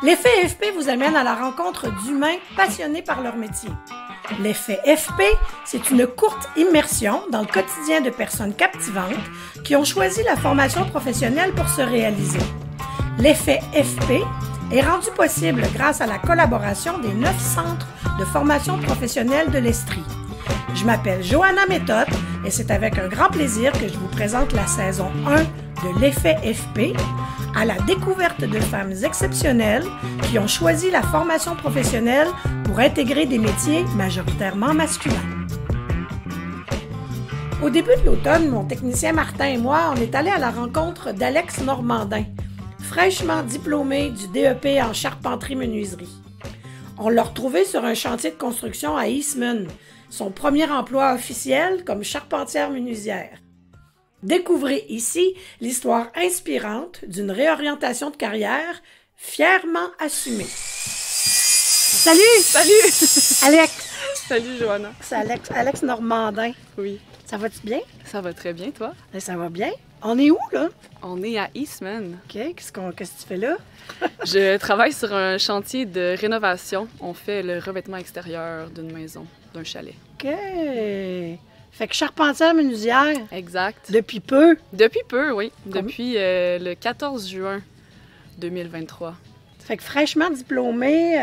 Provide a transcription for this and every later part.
L'effet FP vous amène à la rencontre d'humains passionnés par leur métier. L'effet FP, c'est une courte immersion dans le quotidien de personnes captivantes qui ont choisi la formation professionnelle pour se réaliser. L'effet FP est rendu possible grâce à la collaboration des 9 centres de formation professionnelle de l'Estrie. Je m'appelle Johanna Méthode et c'est avec un grand plaisir que je vous présente la saison 1 de l'effet FP, à la découverte de femmes exceptionnelles qui ont choisi la formation professionnelle pour intégrer des métiers majoritairement masculins. Au début de l'automne, mon technicien Martin et moi, on est allés à la rencontre d'Alex Normandin, fraîchement diplômé du DEP en charpenterie-menuiserie. On l'a retrouvé sur un chantier de construction à Eastman, son premier emploi officiel comme charpentière menuisière. Découvrez ici l'histoire inspirante d'une réorientation de carrière fièrement assumée. Salut! Salut! Alex! Salut Johanna! C'est Alex Normandin. Oui. Ça va-tu bien? Ça va très bien, toi? Ça va bien. On est où, là? On est à Eastman. OK. Qu'est-ce que tu fais là? Je travaille sur un chantier de rénovation. On fait le revêtement extérieur d'une maison, d'un chalet. OK. Fait que charpentière menuisière. Exact. Depuis peu. Depuis peu, oui. Depuis le 14 juin 2023. Fait que fraîchement diplômée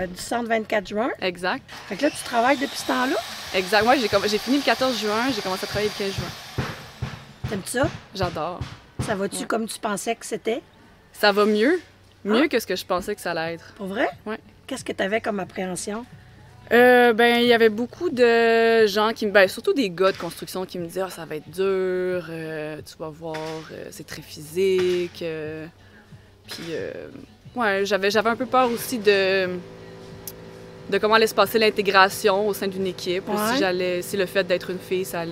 du centre 24 juin. Exact. Fait que là, tu travailles depuis ce temps-là? Exact. Moi, j'ai fini le 14 juin, j'ai commencé à travailler le 15 juin. T'aimes ça? J'adore. Ça va-tu comme tu pensais que c'était? Ça va mieux. Mieux que ce que je pensais que ça allait être. Pour vrai? Oui. Qu'est-ce que t'avais comme appréhension? Il y avait beaucoup de gens surtout des gars de construction qui me disaient ça va être dur, tu vas voir, c'est très physique. J'avais un peu peur aussi de comment allait se passer l'intégration au sein d'une équipe. Ouais. Si le fait d'être une fille, ça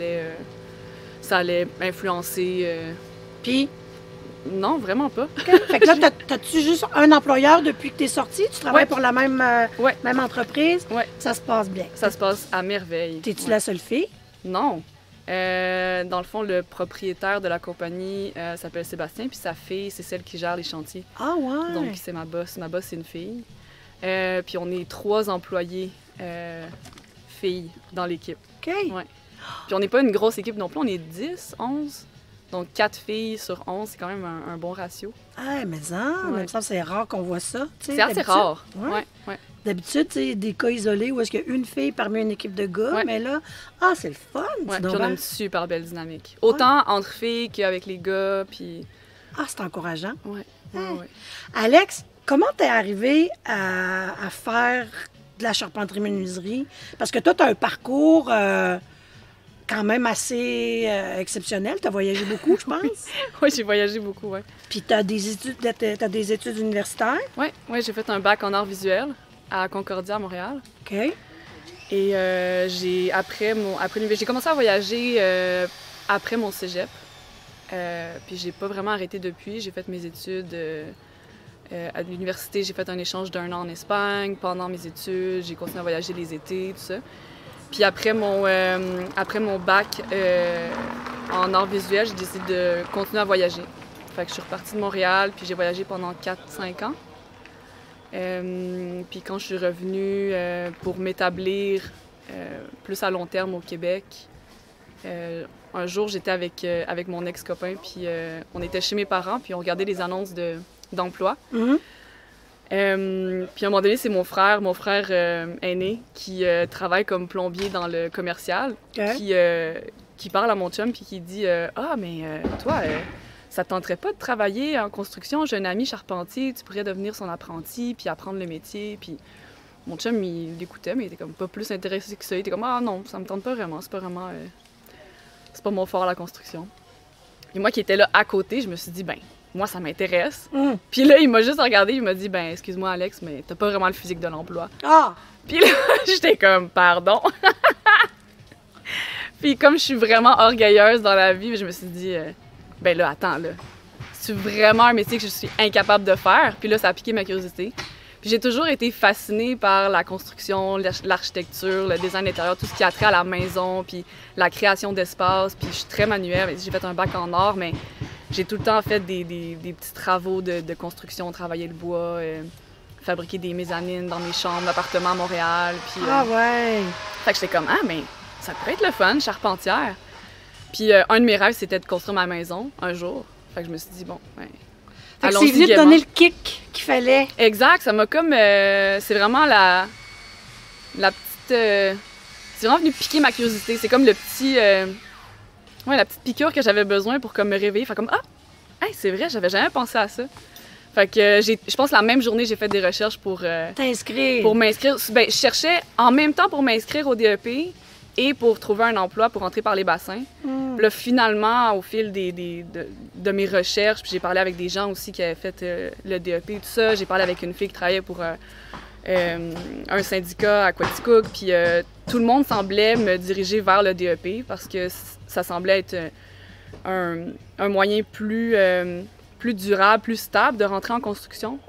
allait influencer. Puis? Non, vraiment pas. Okay. Fait que là, t'as-tu juste un employeur depuis que t'es sortie? Tu travailles pour la même entreprise? Oui. Ça se passe bien? Ça se passe à merveille. T'es-tu la seule fille? Non. Dans le fond, le propriétaire de la compagnie s'appelle Sébastien, puis sa fille, c'est celle qui gère les chantiers. Ah ouais? Donc, c'est ma boss. Ma boss, c'est une fille. Puis on est 3 employés filles dans l'équipe. OK. Ouais. Puis on n'est pas une grosse équipe non plus, on est 10, 11. Donc 4 filles sur 11, c'est quand même un bon ratio. Ah, mais ça, même ça, c'est rare qu'on voit ça. C'est assez rare. Ouais. D'habitude, tu sais, des cas isolés où est-ce qu'il y a une fille parmi une équipe de gars, mais là, c'est le fun. Ouais, puis on a une super belle dynamique. Autant entre filles qu'avec les gars, puis... Ah, c'est encourageant. Ouais. Alex, comment t'es arrivée à faire de la charpenterie-menuiserie? Parce que toi, t'as un parcours quand même assez exceptionnel. T'as voyagé beaucoup, je pense. Oui, j'ai voyagé beaucoup, oui. Puis t'as des études universitaires? Oui, j'ai fait un bac en arts visuels à Concordia, à Montréal. OK. Et j'ai commencé à voyager après mon cégep. Puis j'ai pas vraiment arrêté depuis. J'ai fait mes études à l'université. J'ai fait un échange d'1 an en Espagne. Pendant mes études, j'ai continué à voyager les étés, tout ça. Puis après mon bac en arts visuels, j'ai décidé de continuer à voyager. Fait que je suis repartie de Montréal, puis j'ai voyagé pendant 4-5 ans. Puis quand je suis revenue pour m'établir plus à long terme au Québec, un jour j'étais avec mon ex-copain, puis on était chez mes parents, puis on regardait les annonces d'emploi. Mm-hmm. Puis à un moment donné, c'est mon frère aîné qui travaille comme plombier dans le commercial, qui parle à mon chum puis qui dit toi, ça te tenterait pas de travailler en construction? J'ai un ami charpentier, tu pourrais devenir son apprenti puis apprendre le métier. Puis mon chum, il l'écoutait, mais il était comme pas plus intéressé que ça. Il était comme non, ça me tente pas vraiment, c'est pas mon fort la construction. Et moi qui étais là à côté, je me suis dit moi, ça m'intéresse. Puis là, il m'a juste regardé, il m'a dit, excuse-moi, Alex, mais t'as pas vraiment le physique de l'emploi. Ah! Puis là, j'étais comme, pardon. Puis comme je suis vraiment orgueilleuse dans la vie, je me suis dit, attends, c'est vraiment un métier que je suis incapable de faire. Puis là, ça a piqué ma curiosité. Puis j'ai toujours été fascinée par la construction, l'architecture, le design intérieur, tout ce qui a trait à la maison, puis la création d'espace. Puis je suis très manuelle. J'ai fait un bac en art, mais j'ai tout le temps fait des petits travaux de construction, travailler le bois, fabriquer des mezzanines dans mes chambres d'appartement à Montréal. Puis, ah ouais! Fait que j'étais comme, ah, mais ça pourrait être le fun, charpentière. Puis un de mes rêves, c'était de construire ma maison un jour. Fait que je me suis dit, bon, ben, fait que c'est venu te donner le kick qu'il fallait. Exact, ça m'a comme... c'est vraiment la petite... c'est vraiment venu piquer ma curiosité. C'est comme le petit... ouais, la petite piqûre que j'avais besoin pour comme me réveiller. Fait comme, ah, hey, c'est vrai, j'avais jamais pensé à ça. Fait que je pense que la même journée, j'ai fait des recherches pour... t'inscrire. Pour m'inscrire. Ben, je cherchais en même temps pour m'inscrire au DEP et pour trouver un emploi pour entrer par les bassins. Puis là, finalement, au fil de mes recherches, puis j'ai parlé avec des gens aussi qui avaient fait le DEP et tout ça. J'ai parlé avec une fille qui travaillait pour un syndicat à Quaticook, puis tout le monde semblait me diriger vers le DEP parce que ça semblait être un moyen plus durable, plus stable de rentrer en construction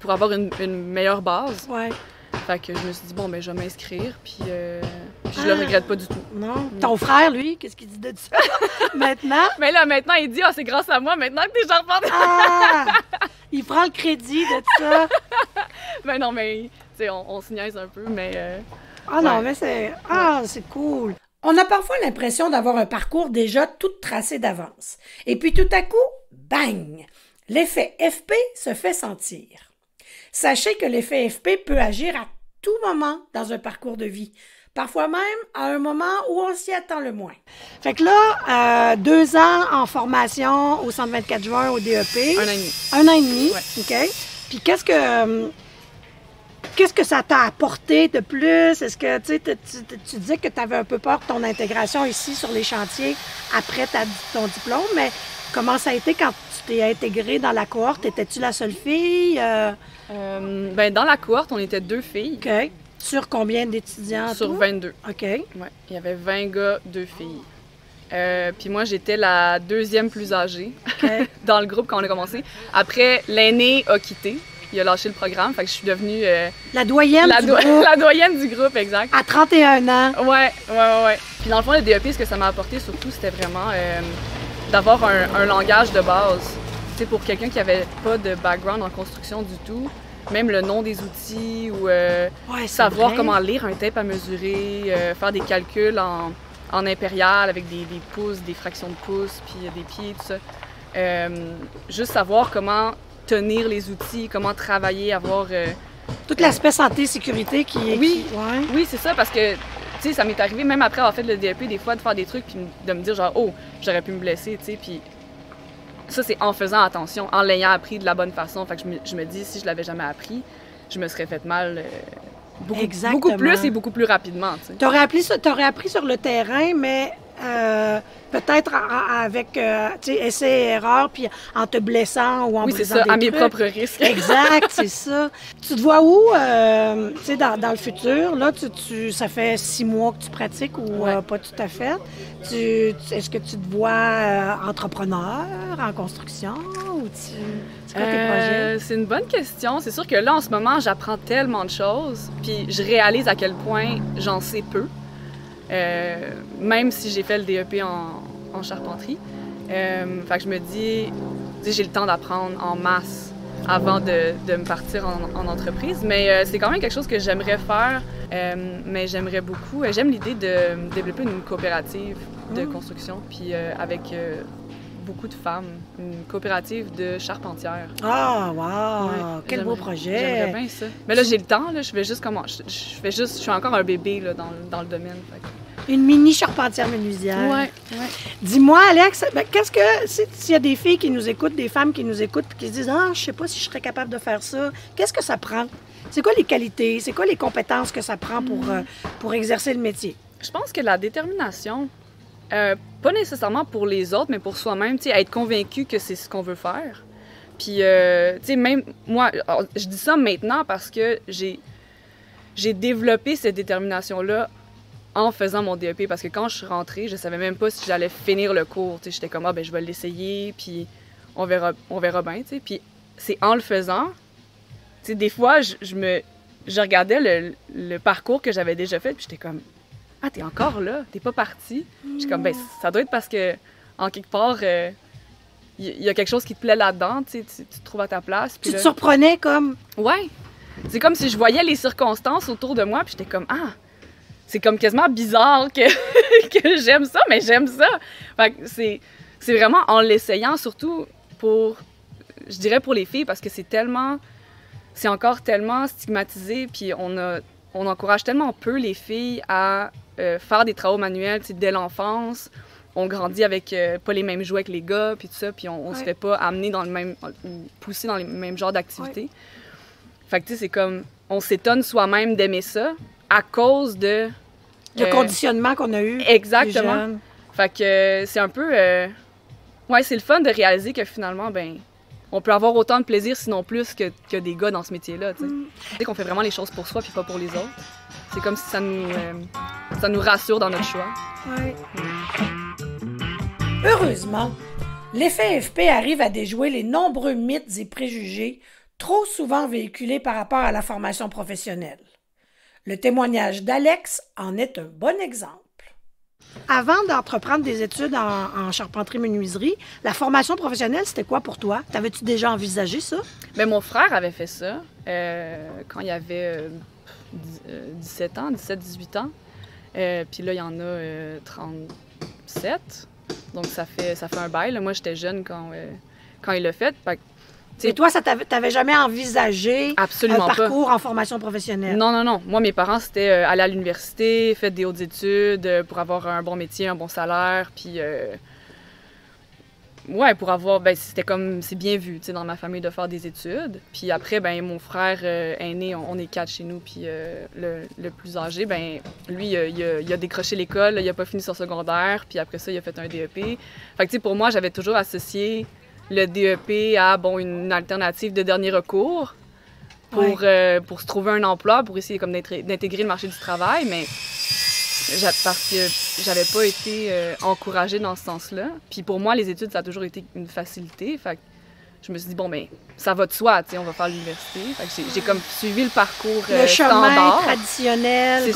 pour avoir une meilleure base. Ouais. Fait que je me suis dit, bon, ben je vais m'inscrire, puis je le regrette pas du tout. Non. Ton frère, lui, qu'est-ce qu'il dit de ça maintenant? Mais là, maintenant, il dit, ah, c'est grâce à moi, maintenant que t'es charpentière. Ah! Il prend le crédit de ça. Ben non, mais, tu sais, on se niaise un peu, mais... Ah non, mais c'est... Ah, c'est cool. On a parfois l'impression d'avoir un parcours déjà tout tracé d'avance. Et puis tout à coup, bang! L'effet FP se fait sentir. Sachez que l'effet FP peut agir à tout moment dans un parcours de vie, parfois même à un moment où on s'y attend le moins. Fait que là, 2 ans en formation au Centre 24 juin au DEP. 1 an et demi. 1 an et demi, ouais. OK. Puis qu'est-ce que ça t'a apporté de plus? Est-ce que tu disais que tu avais un peu peur de ton intégration ici sur les chantiers après ton diplôme, mais comment ça a été quand tu t'es intégrée dans la cohorte? Étais-tu la seule fille? Ben, dans la cohorte, on était 2 filles. OK. Sur combien d'étudiants? Sur 22. OK. Ouais. Il y avait 20 gars, 2 filles. Puis moi, j'étais la 2e plus âgée dans le groupe quand on a commencé. Après, l'aîné a quitté. Il a lâché le programme, fait que je suis devenue... la doyenne du groupe. La doyenne du groupe, exact. À 31 ans. Ouais. Puis dans le fond, le DEP, ce que ça m'a apporté surtout, c'était vraiment d'avoir un langage de base. Tu sais, pour quelqu'un qui avait pas de background en construction du tout, même le nom des outils ou savoir comment lire un tape à mesurer, faire des calculs en impérial avec des pouces, des fractions de pouces, puis des pieds, tout ça. Juste savoir comment tenir les outils, comment travailler, avoir... tout l'aspect santé-sécurité qui est... Oui, ouais. Oui, c'est ça, parce que, tu sais, ça m'est arrivé, même après avoir fait le DEP, des fois, de faire des trucs, puis de me dire genre, oh, j'aurais pu me blesser, tu sais, puis ça, c'est en faisant attention, en l'ayant appris de la bonne façon. Fait que je me dis, si je l'avais jamais appris, je me serais fait mal beaucoup plus et beaucoup plus rapidement, tu sais. T'aurais appris sur le terrain, mais... peut-être avec essai et erreur, puis en te blessant ou en brisant c'est ça, des à mes trucs. propres risques. Exact, c'est ça. Tu te vois où, tu sais, dans le futur? Là, ça fait 6 mois que tu pratiques ou pas tout à fait. Est-ce que tu te vois entrepreneur en construction ou c'est quoi tes projets? C'est une bonne question. C'est sûr que là, en ce moment, j'apprends tellement de choses, puis je réalise à quel point j'en sais peu. Même si j'ai fait le DEP en charpenterie. Fait que je me dis, j'ai le temps d'apprendre en masse avant de me partir en entreprise. Mais c'est quand même quelque chose que j'aimerais faire, mais j'aimerais beaucoup. J'aime l'idée de développer une coopérative de construction, puis avec beaucoup de femmes, une coopérative de charpentières. Ah, wow! Ouais, quel beau projet! J'aimerais bien ça. Mais là, j'ai le temps, là, je suis encore un bébé là, dans le domaine. Une mini charpentière menuisière. Ouais. Dis-moi, Alex, qu'est-ce que, s'il y a des filles qui nous écoutent, des femmes qui nous écoutent, qui se disent « Ah, je sais pas si je serais capable de faire ça », qu'est-ce que ça prend? C'est quoi les qualités? C'est quoi les compétences que ça prend pour exercer le métier? Je pense que la détermination, pas nécessairement pour les autres, mais pour soi-même, tu sais, être convaincu que c'est ce qu'on veut faire. Puis, tu sais, même moi, je dis ça maintenant parce que j'ai développé cette détermination-là en faisant mon DEP, parce que quand je suis rentrée, je savais même pas si j'allais finir le cours. Tu sais, j'étais comme, ah, ben je vais l'essayer, puis on verra bien, tu sais. Puis c'est en le faisant, tu sais, des fois, je regardais le parcours que j'avais déjà fait, puis j'étais comme, t'es encore là, t'es pas parti. J'étais comme, ben ça doit être parce que, en quelque part, il y a quelque chose qui te plaît là-dedans, tu te trouves à ta place. Tu te surprenais comme... Ouais. C'est comme si je voyais les circonstances autour de moi, puis j'étais comme, ah, c'est comme quasiment bizarre que, que j'aime ça, mais j'aime ça. Fait que c'est vraiment en l'essayant, surtout pour, je dirais pour les filles, parce que c'est encore tellement stigmatisé, puis on encourage tellement peu les filles à faire des travaux manuels, dès l'enfance. On grandit avec pas les mêmes jouets que les gars, puis tout ça, puis on se fait pas amener dans le même, ou pousser dans les mêmes genres d'activités. Fait que tu sais, c'est comme, on s'étonne soi-même d'aimer ça à cause de... Le conditionnement qu'on a eu. Exactement. Fait que c'est un peu... Ouais, c'est le fun de réaliser que finalement, ben, on peut avoir autant de plaisir, sinon plus, que des gars dans ce métier-là, tu sais. Tu sais qu'on fait vraiment les choses pour soi, puis pas pour les autres. C'est comme si ça nous rassure dans notre choix. Ouais. Heureusement, l'effet FP arrive à déjouer les nombreux mythes et préjugés trop souvent véhiculés par rapport à la formation professionnelle. Le témoignage d'Alex en est un bon exemple. Avant d'entreprendre des études en charpenterie-menuiserie, la formation professionnelle, c'était quoi pour toi? T'avais-tu déjà envisagé ça? Bien, mon frère avait fait ça quand il avait 17 ans, 17-18 ans. Puis là, il y en a 37. Donc, ça fait un bail. Là. Moi, j'étais jeune quand il l'a fait. Et toi, t'avais jamais envisagé absolument un parcours en formation professionnelle? Non, non, non. Moi, mes parents, c'était aller à l'université, faire des hautes études pour avoir un bon métier, un bon salaire. Puis, ouais, pour avoir... Ben, c'était comme... C'est bien vu, tu sais, dans ma famille de faire des études. Puis après, ben mon frère aîné, on est 4 chez nous, puis le plus âgé, ben lui, il a décroché l'école, il a pas fini son secondaire, puis après ça, il a fait un DEP. Fait que, tu sais, pour moi, j'avais toujours associé le DEP à, bon, une alternative de dernier recours pour se trouver un emploi, pour essayer comme d'intégrer le marché du travail, mais parce que j'avais pas été encouragée dans ce sens-là. Puis pour moi, les études, ça a toujours été une facilité. Fait que je me suis dit, bon, ben ça va de soi, tu sais, on va faire l'université. Fait que j'ai comme suivi le parcours le chemin standard. Traditionnel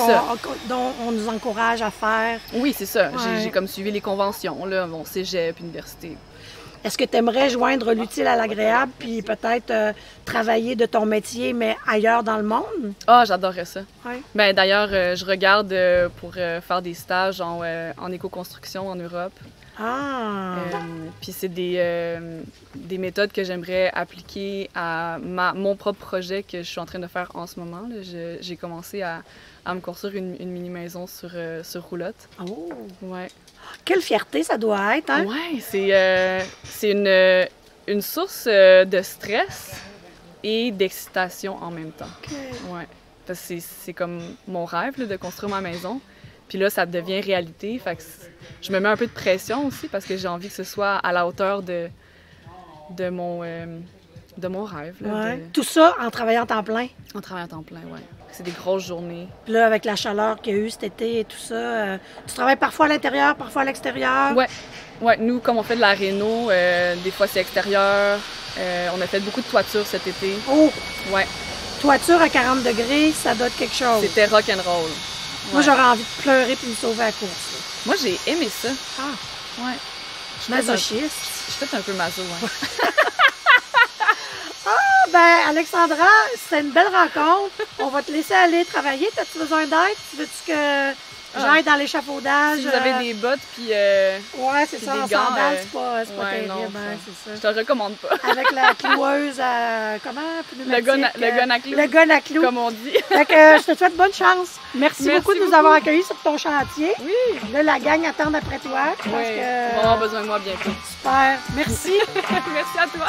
dont on nous encourage à faire. Oui, c'est ça. Ouais. J'ai comme suivi les conventions, là, bon, cégep, université. Est-ce que tu aimerais joindre l'utile à l'agréable puis peut-être travailler de ton métier, mais ailleurs dans le monde? Ah, j'adorerais ça. Ouais. Ben, d'ailleurs, je regarde pour faire des stages en éco-construction en Europe. Ah! Puis c'est des méthodes que j'aimerais appliquer à mon propre projet que je suis en train de faire en ce moment. J'ai commencé à me construire une mini-maison sur roulotte. Oh! Ouais. Quelle fierté ça doit être, hein? Oui, c'est une source de stress et d'excitation en même temps. Okay. Ouais. Parce que c'est comme mon rêve là, de construire ma maison. Puis là, ça devient réalité. Fait que je me mets un peu de pression aussi parce que j'ai envie que ce soit à la hauteur de mon rêve. Là, ouais. Tout ça en travaillant à temps plein? En travaillant à temps plein, oui. C'est des grosses journées. Puis là, avec la chaleur qu'il y a eu cet été et tout ça, tu travailles parfois à l'intérieur, parfois à l'extérieur? Oui. Ouais, nous, comme on fait de la réno, des fois c'est extérieur. On a fait beaucoup de toiture cet été. Oh! Ouais. Toiture à 40 degrés, ça doit être quelque chose. C'était rock'n'roll. Ouais. Moi, j'aurais envie de pleurer puis me sauver à la course. Là. Moi, j'ai aimé ça. Ah! Ouais. Masochiste. Je suis peut-être un peu maso, ouais. Ah, ben, Alexandra, c'était une belle rencontre. On va te laisser aller travailler. As-tu besoin d'aide? Veux-tu que j'aille dans l'échafaudage? Si vous avez des bottes, puis... ouais, c'est ça, en sandales, c'est pas terrible, non, hein, c'est ça. Je te le recommande pas. Avec la cloueuse à... Comment? Le gun à clous. Le gun à clous. Comme on dit. Fait que je te souhaite bonne chance. Merci beaucoup de nous avoir accueillis sur ton chantier. Oui. Là, la gang attend après toi. Oui, on va avoir besoin de moi bientôt. Super. Merci. Merci à toi.